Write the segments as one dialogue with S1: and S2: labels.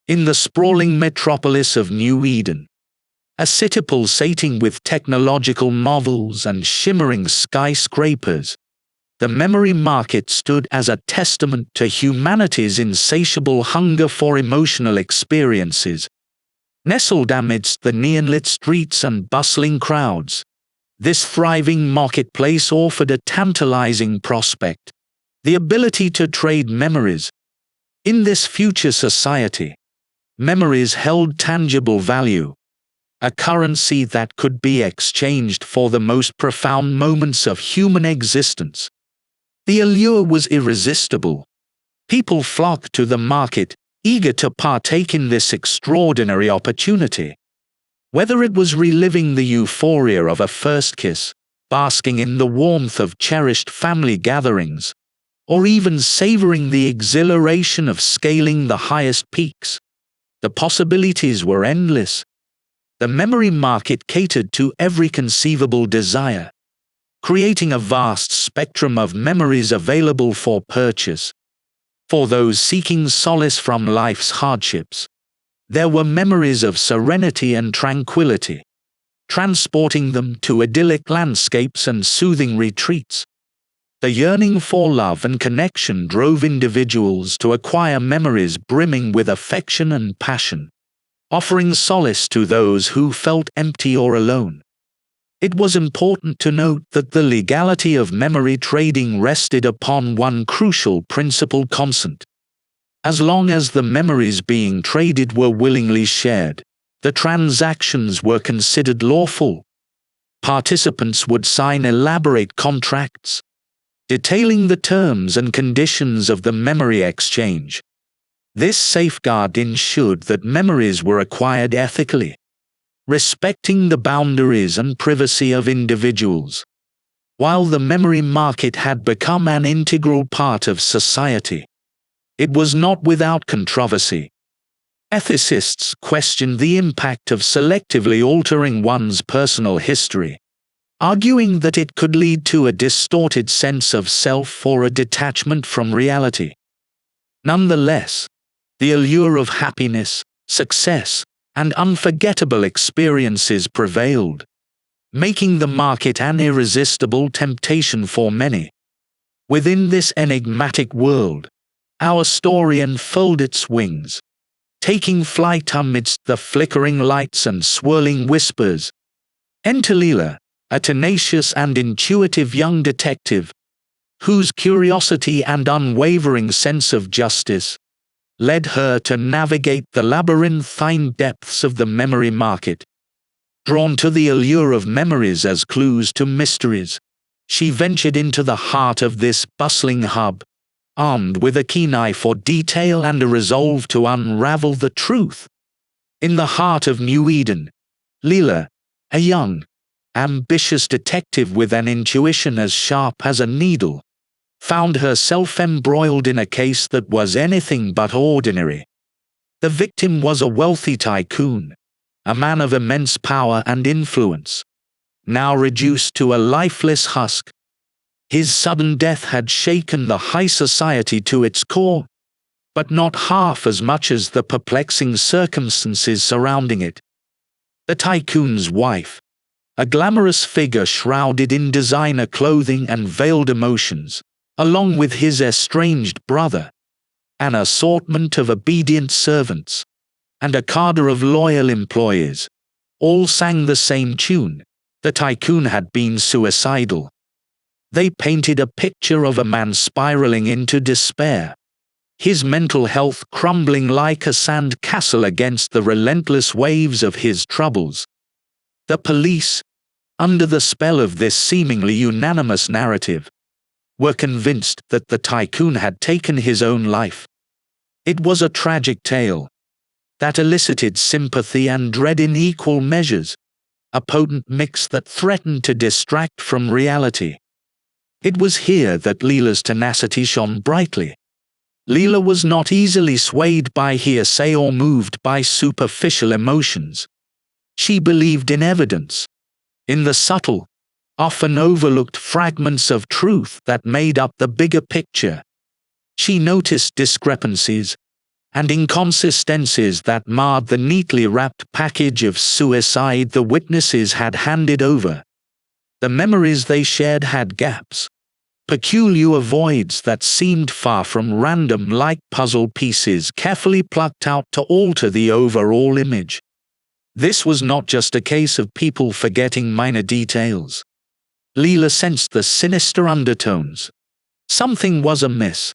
S1: In the sprawling metropolis of New Eden, a city pulsating with technological marvels and shimmering skyscrapers, the memory market stood as a testament to humanity's insatiable hunger for emotional experiences. Nestled amidst the neon-lit streets and bustling crowds, this thriving marketplace offered a tantalizing prospect: the ability to trade memories. In this future society, memories held tangible value, a currency that could be exchanged for the most profound moments of human existence. The allure was irresistible. People flocked to the market, eager to partake in this extraordinary opportunity. Whether it was reliving the euphoria of a first kiss, basking in the warmth of cherished family gatherings, or even savoring the exhilaration of scaling the highest peaks, the possibilities were endless. The memory market catered to every conceivable desire, creating a vast spectrum of memories available for purchase. For those seeking solace from life's hardships, there were memories of serenity and tranquility, transporting them to idyllic landscapes and soothing retreats. The yearning for love and connection drove individuals to acquire memories brimming with affection and passion, offering solace to those who felt empty or alone. It was important to note that the legality of memory trading rested upon one crucial principle: consent. As long as the memories being traded were willingly shared, the transactions were considered lawful. Participants would sign elaborate contracts, detailing the terms and conditions of the memory exchange. This safeguard ensured that memories were acquired ethically, respecting the boundaries and privacy of individuals. While the memory market had become an integral part of society, it was not without controversy. Ethicists questioned the impact of selectively altering one's personal history, arguing that it could lead to a distorted sense of self or a detachment from reality. Nonetheless, the allure of happiness, success, and unforgettable experiences prevailed, making the market an irresistible temptation for many. Within this enigmatic world, our story unfolded its wings, taking flight amidst the flickering lights and swirling whispers. Enter Leela, a tenacious and intuitive young detective, whose curiosity and unwavering sense of justice led her to navigate the labyrinthine depths of the memory market. Drawn to the allure of memories as clues to mysteries, she ventured into the heart of this bustling hub, armed with a keen eye for detail and a resolve to unravel the truth. In the heart of New Eden, Leela, a young, ambitious detective with an intuition as sharp as a needle, found herself embroiled in a case that was anything but ordinary. The victim was a wealthy tycoon, a man of immense power and influence, now reduced to a lifeless husk. His sudden death had shaken the high society to its core, but not half as much as the perplexing circumstances surrounding it. The tycoon's wife, a glamorous figure shrouded in designer clothing and veiled emotions, along with his estranged brother, an assortment of obedient servants, and a cadre of loyal employees, all sang the same tune: the tycoon had been suicidal. They painted a picture of a man spiraling into despair, his mental health crumbling like a sand castle against the relentless waves of his troubles. The police, under the spell of this seemingly unanimous narrative, were convinced that the tycoon had taken his own life. It was a tragic tale that elicited sympathy and dread in equal measures, a potent mix that threatened to distract from reality. It was here that Leela's tenacity shone brightly. Leela was not easily swayed by hearsay or moved by superficial emotions. She believed in evidence, in the subtle, often overlooked fragments of truth that made up the bigger picture. She noticed discrepancies, and inconsistencies that marred the neatly wrapped package of suicide the witnesses had handed over. The memories they shared had gaps, peculiar voids that seemed far from random, like puzzle pieces carefully plucked out to alter the overall image. This was not just a case of people forgetting minor details. Leela sensed the sinister undertones. Something was amiss,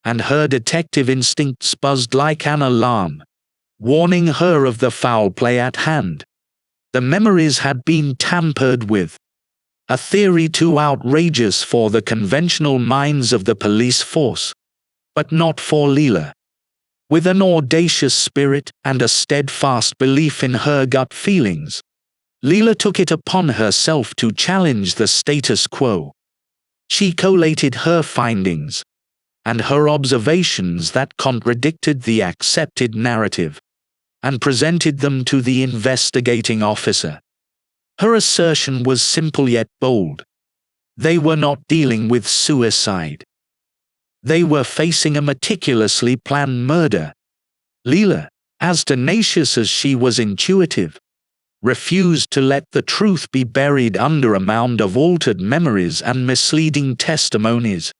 S1: and her detective instincts buzzed like an alarm, warning her of the foul play at hand. The memories had been tampered with, a theory too outrageous for the conventional minds of the police force, but not for Leela. With an audacious spirit and a steadfast belief in her gut feelings, Leela took it upon herself to challenge the status quo. She collated her findings and her observations that contradicted the accepted narrative, and presented them to the investigating officer. Her assertion was simple yet bold. They were not dealing with suicide. They were facing a meticulously planned murder. Leela, as tenacious as she was intuitive, refused to let the truth be buried under a mound of altered memories and misleading testimonies.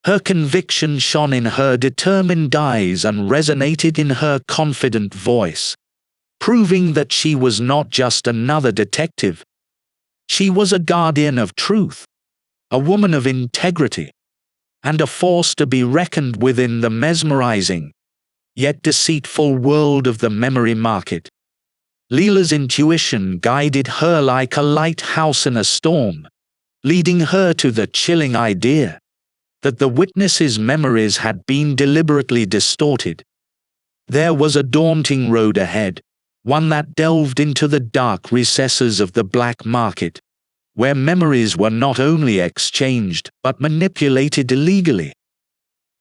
S1: Her conviction shone in her determined eyes and resonated in her confident voice, proving that she was not just another detective. She was a guardian of truth, a woman of integrity, and a force to be reckoned with in the mesmerizing, yet deceitful world of the memory market. Leela's intuition guided her like a lighthouse in a storm, leading her to the chilling idea that the witnesses' memories had been deliberately distorted. There was a daunting road ahead, one that delved into the dark recesses of the black market, where memories were not only exchanged but manipulated illegally.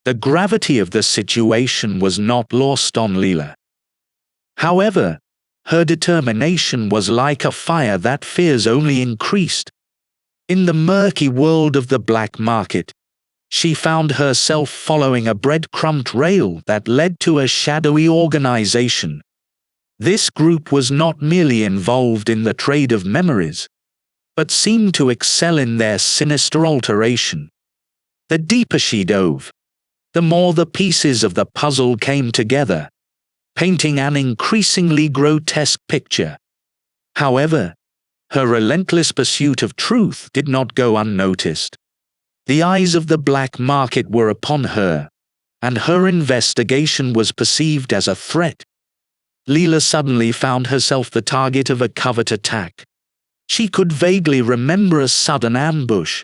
S1: The gravity of the situation was not lost on Leela. However, her determination was like a fire that fears only increased. In the murky world of the black market, she found herself following a breadcrumb trail that led to a shadowy organization. This group was not merely involved in the trade of memories, but seemed to excel in their sinister alteration. The deeper she dove, the more the pieces of the puzzle came together, painting an increasingly grotesque picture. However, her relentless pursuit of truth did not go unnoticed. The eyes of the black market were upon her, and her investigation was perceived as a threat. Leela suddenly found herself the target of a covert attack. She could vaguely remember a sudden ambush,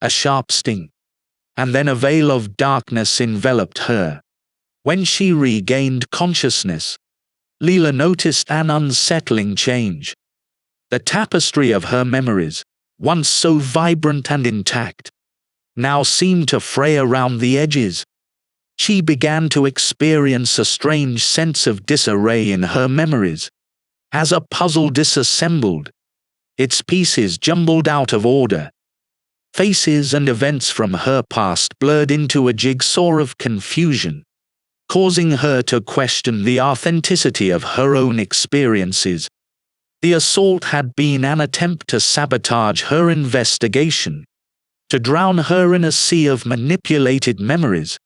S1: a sharp sting, and then a veil of darkness enveloped her. When she regained consciousness, Leela noticed an unsettling change. The tapestry of her memories, once so vibrant and intact, now seemed to fray around the edges. She began to experience a strange sense of disarray in her memories. As a puzzle disassembled, its pieces jumbled out of order. Faces and events from her past blurred into a jigsaw of confusion, causing her to question the authenticity of her own experiences. The assault had been an attempt to sabotage her investigation, to drown her in a sea of manipulated memories.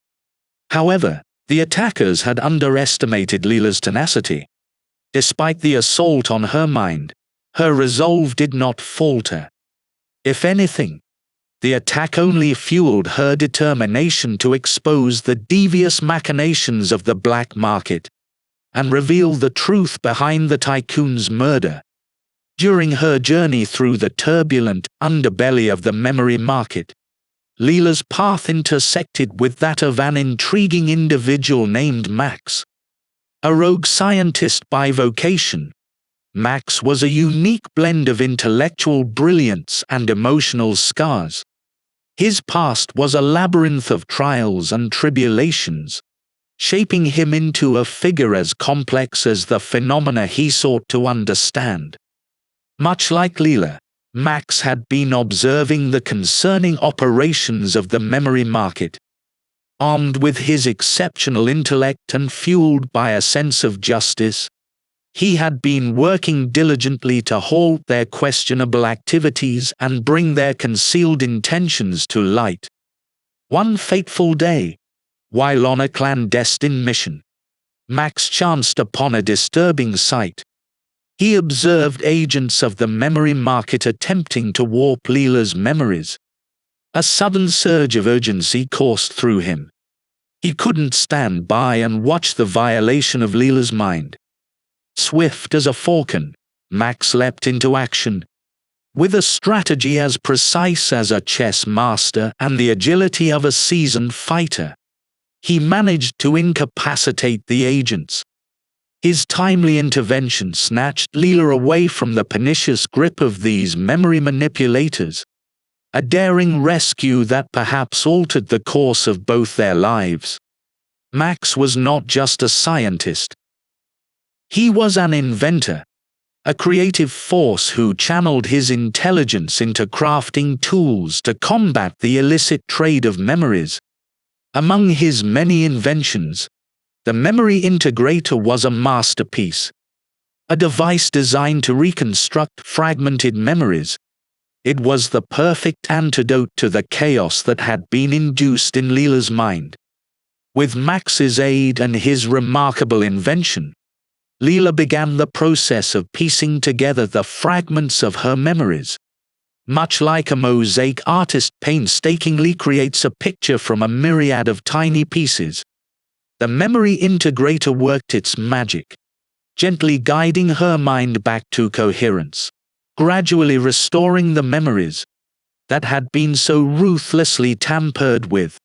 S1: However, the attackers had underestimated Leela's tenacity. Despite the assault on her mind, her resolve did not falter. If anything, the attack only fueled her determination to expose the devious machinations of the black market and reveal the truth behind the tycoon's murder. During her journey through the turbulent underbelly of the memory market, Leela's path intersected with that of an intriguing individual named Max. A rogue scientist by vocation, Max was a unique blend of intellectual brilliance and emotional scars. His past was a labyrinth of trials and tribulations, shaping him into a figure as complex as the phenomena he sought to understand. Much like Leela, Max had been observing the concerning operations of the memory market. Armed with his exceptional intellect and fueled by a sense of justice, he had been working diligently to halt their questionable activities and bring their concealed intentions to light. One fateful day, while on a clandestine mission, Max chanced upon a disturbing sight. He observed agents of the memory market attempting to warp Leela's memories. A sudden surge of urgency coursed through him. He couldn't stand by and watch the violation of Leela's mind. Swift as a falcon, Max leapt into action. With a strategy as precise as a chess master and the agility of a seasoned fighter, he managed to incapacitate the agents. His timely intervention snatched Leela away from the pernicious grip of these memory manipulators, a daring rescue that perhaps altered the course of both their lives. Max was not just a scientist. He was an inventor, a creative force who channeled his intelligence into crafting tools to combat the illicit trade of memories. Among his many inventions, the memory integrator was a masterpiece, a device designed to reconstruct fragmented memories. It was the perfect antidote to the chaos that had been induced in Leela's mind. With Max's aid and his remarkable invention, Leela began the process of piecing together the fragments of her memories. Much like a mosaic artist painstakingly creates a picture from a myriad of tiny pieces, the memory integrator worked its magic, gently guiding her mind back to coherence, gradually restoring the memories that had been so ruthlessly tampered with.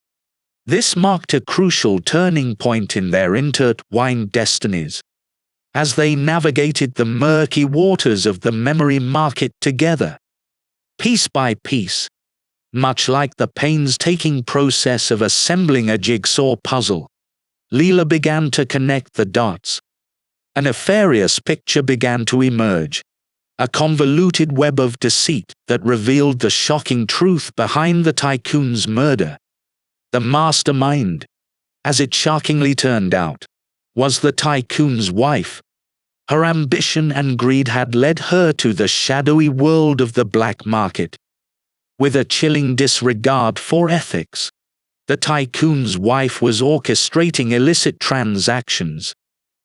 S1: This marked a crucial turning point in their intertwined destinies, as they navigated the murky waters of the memory market together. Piece by piece, much like the painstaking process of assembling a jigsaw puzzle, Leela began to connect the dots. A nefarious picture began to emerge, a convoluted web of deceit that revealed the shocking truth behind the tycoon's murder. The mastermind, as it shockingly turned out, was the tycoon's wife. Her ambition and greed had led her to the shadowy world of the black market. With a chilling disregard for ethics, the tycoon's wife was orchestrating illicit transactions,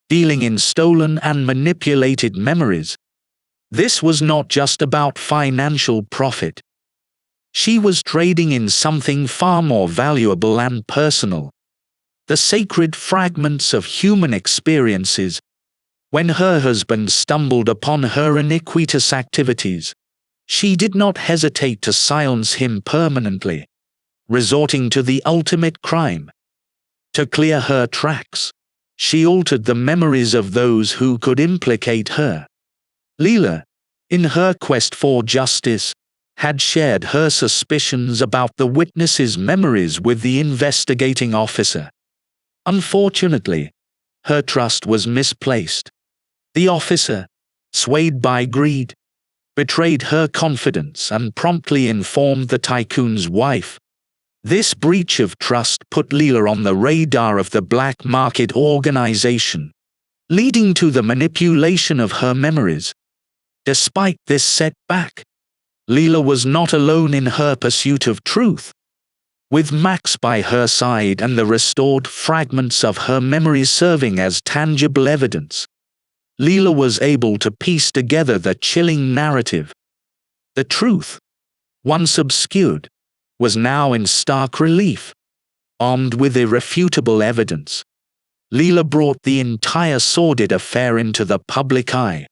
S1: dealing in stolen and manipulated memories. This was not just about financial profit. She was trading in something far more valuable and personal: the sacred fragments of human experiences. When her husband stumbled upon her iniquitous activities, she did not hesitate to silence him permanently, resorting to the ultimate crime. To clear her tracks, she altered the memories of those who could implicate her. Leela, in her quest for justice, had shared her suspicions about the witness's memories with the investigating officer. Unfortunately, her trust was misplaced. The officer, swayed by greed, betrayed her confidence and promptly informed the tycoon's wife. This breach of trust put Leela on the radar of the black market organization, leading to the manipulation of her memories. Despite this setback, Leela was not alone in her pursuit of truth. With Max by her side and the restored fragments of her memories serving as tangible evidence, Leela was able to piece together the chilling narrative. The truth, once obscured, was now in stark relief. Armed with irrefutable evidence, Leela brought the entire sordid affair into the public eye.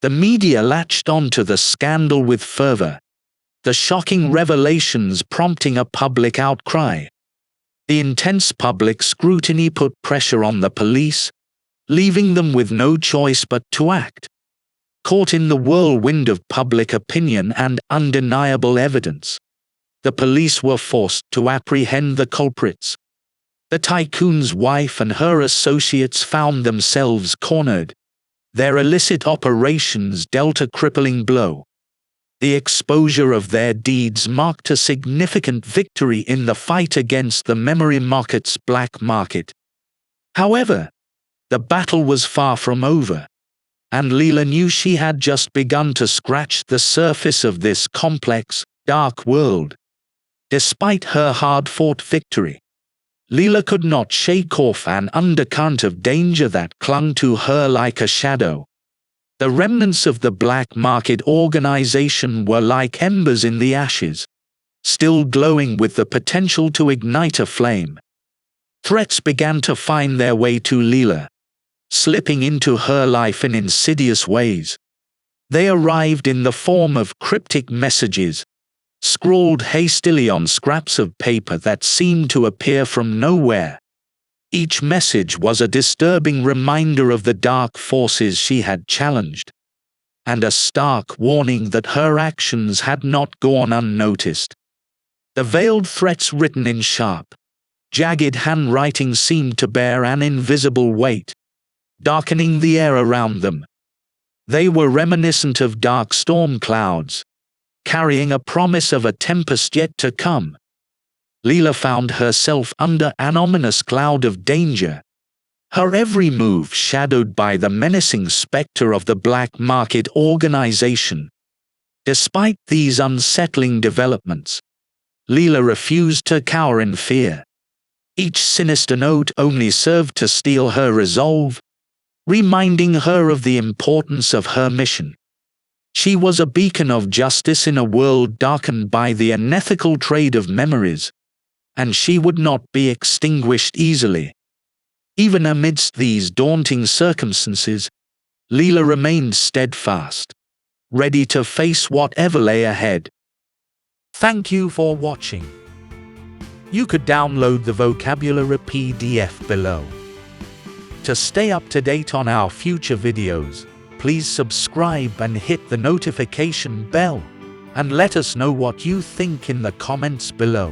S1: The media latched onto the scandal with fervor, the shocking revelations prompting a public outcry. The intense public scrutiny put pressure on the police, leaving them with no choice but to act. Caught in the whirlwind of public opinion and undeniable evidence, the police were forced to apprehend the culprits. The tycoon's wife and her associates found themselves cornered. Their illicit operations dealt a crippling blow. The exposure of their deeds marked a significant victory in the fight against the memory market's black market. However, the battle was far from over, and Leela knew she had just begun to scratch the surface of this complex, dark world. Despite her hard-fought victory, Leela could not shake off an undercurrent of danger that clung to her like a shadow. The remnants of the black market organization were like embers in the ashes, still glowing with the potential to ignite a flame. Threats began to find their way to Leela, slipping into her life in insidious ways. They arrived in the form of cryptic messages, scrawled hastily on scraps of paper that seemed to appear from nowhere. Each message was a disturbing reminder of the dark forces she had challenged, and a stark warning that her actions had not gone unnoticed. The veiled threats written in sharp, jagged handwriting seemed to bear an invisible weight, darkening the air around them. They were reminiscent of dark storm clouds, carrying a promise of a tempest yet to come. Leela found herself under an ominous cloud of danger, her every move shadowed by the menacing specter of the black market organization. Despite these unsettling developments, Leela refused to cower in fear. Each sinister note only served to steel her resolve, reminding her of the importance of her mission. She was a beacon of justice in a world darkened by the unethical trade of memories, and she would not be extinguished easily. Even amidst these daunting circumstances, Leela remained steadfast, ready to face whatever lay ahead. Thank you for watching. You could download the vocabulary PDF below. To stay up to date on our future videos, please subscribe and hit the notification bell, and let us know what you think in the comments below.